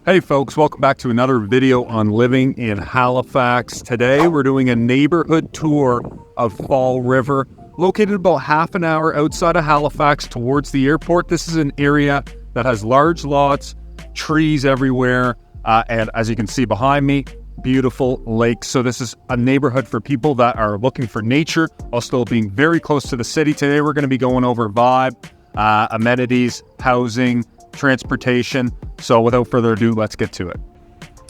Hey folks, welcome back to another video on living in Halifax. Today we're doing a neighborhood tour of Fall River, located about half an hour outside of Halifax towards the airport. This is an area that has large lots, trees everywhere, and as you can see behind me, beautiful lakes. So this is a neighborhood for people that are looking for nature while still being very close to the city. Today we're going to be going over vibe, amenities, housing, transportation. So without further ado, let's get to it.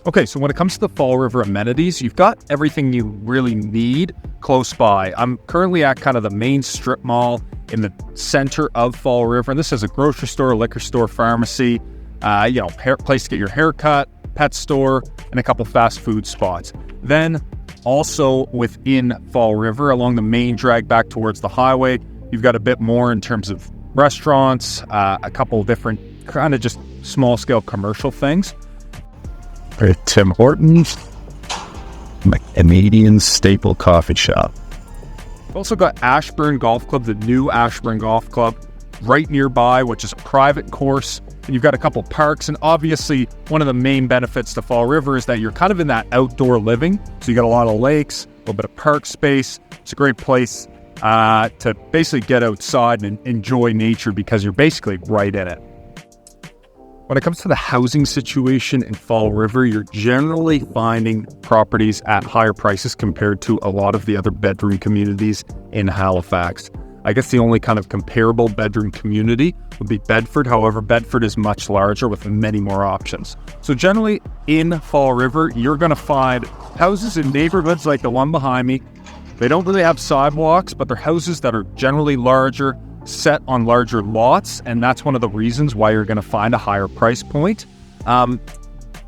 Okay, so when it comes to the Fall River amenities, you've got everything you really need close by. I'm currently at kind of the main strip mall in the center of Fall River. And this has a grocery store, liquor store, pharmacy, place to get your hair cut, pet store, and a couple fast food spots. Then also within Fall River, along the main drag back towards the highway, you've got a bit more in terms of restaurants, a couple different kind of just small scale commercial things. Tim Hortons, a Canadian staple coffee shop. We've also got Ashburn Golf Club, the new Ashburn Golf Club, right nearby, which is a private course. And you've got a couple parks. And obviously, one of the main benefits to Fall River is that you're kind of in that outdoor living. So you got a lot of lakes, a little bit of park space. It's a great place to basically get outside and enjoy nature because you're basically right in it. When it comes to the housing situation in Fall River, you're generally finding properties at higher prices compared to a lot of the other bedroom communities in Halifax. I guess the only kind of comparable bedroom community would be Bedford. However, Bedford is much larger with many more options. So generally in Fall River, you're going to find houses in neighborhoods like the one behind me. They don't really have sidewalks, but they're houses that are generally larger, set on larger lots, and that's one of the reasons why you're going to find a higher price point.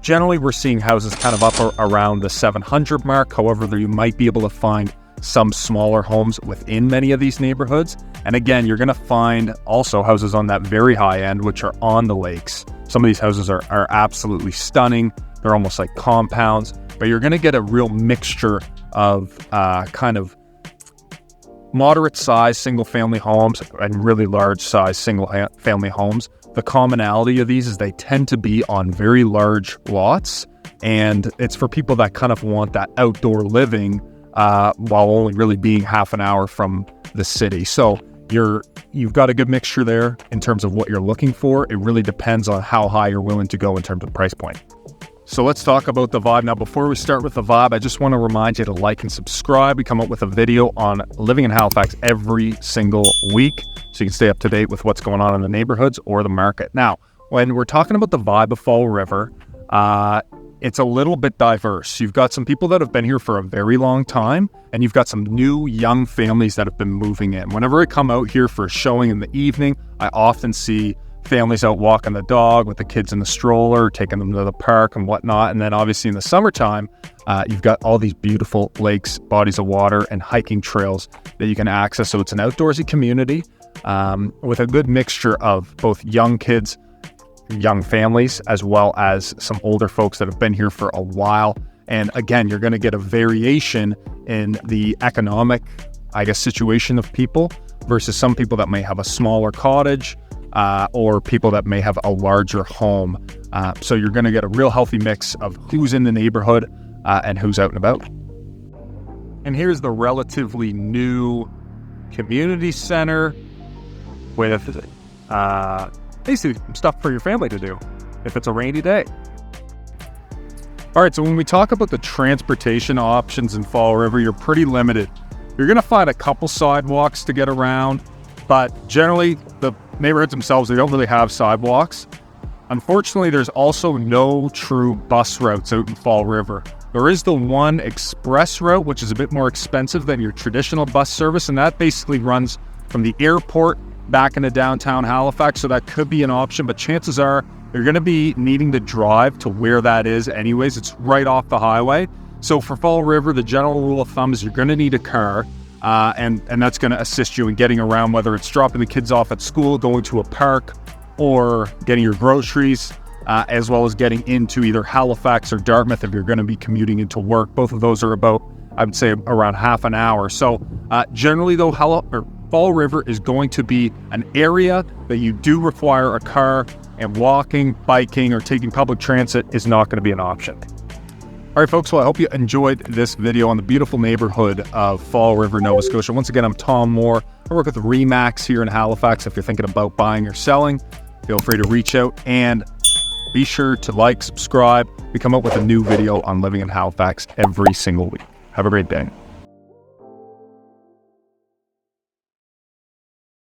Generally, we're seeing houses kind of up around the 700 mark. However, you might be able to find some smaller homes within many of these neighborhoods. And again, you're going to find also houses on that very high end, which are on the lakes. Some of these houses are absolutely stunning. They're almost like compounds, but you're going to get a real mixture of kind of moderate size single family homes and really large size single family homes. The commonality of these is they tend to be on very large lots, and it's for people that kind of want that outdoor living while only really being half an hour from the city. So you've got a good mixture there in terms of what you're looking for. It really depends on how high you're willing to go in terms of price point. So let's talk about the vibe. Now, before we start with the vibe, I just want to remind you to like and subscribe. We come up with a video on living in Halifax every single week, so you can stay up to date with what's going on in the neighborhoods or the market. Now, when we're talking about the vibe of Fall River, it's a little bit diverse. You've got some people that have been here for a very long time, and you've got some new young families that have been moving in. Whenever I come out here for a showing in the evening, I often see families out walking the dog with the kids in the stroller, taking them to the park and whatnot. And then obviously in the summertime, you've got all these beautiful lakes, bodies of water, and hiking trails that you can access. So it's an outdoorsy community with a good mixture of both young kids, young families, as well as some older folks that have been here for a while. And again, you're going to get a variation in the economic, situation of people versus some people that may have a smaller cottage, or people that may have a larger home. So you're going to get a real healthy mix of who's in the neighborhood and who's out and about. And here's the relatively new community center with basically stuff for your family to do if it's a rainy day. All right, so when we talk about the transportation options in Fall River, you're pretty limited. You're going to find a couple sidewalks to get around, but generally the neighborhoods themselves, they don't really have sidewalks. Unfortunately, there's also no true bus routes out in Fall River. There is the one express route, which is a bit more expensive than your traditional bus service, and that basically runs from the airport back into downtown Halifax, so that could be an option, but chances are you're going to be needing to drive to where that is anyways. It's right off the highway. So for Fall River, the general rule of thumb is you're going to need a car. And that's going to assist you in getting around, whether it's dropping the kids off at school, going to a park, or getting your groceries, as well as getting into either Halifax or Dartmouth if you're going to be commuting into work. Both of those are about, I would say, around half an hour. So generally, though, Fall River is going to be an area that you do require a car, and walking, biking, or taking public transit is not going to be an option. All right, folks, well, I hope you enjoyed this video on the beautiful neighborhood of Fall River, Nova Scotia. Once again, I'm Tom Moore. I work with Remax here in Halifax. If you're thinking about buying or selling, feel free to reach out and be sure to like, subscribe. We come up with a new video on living in Halifax every single week. Have a great day.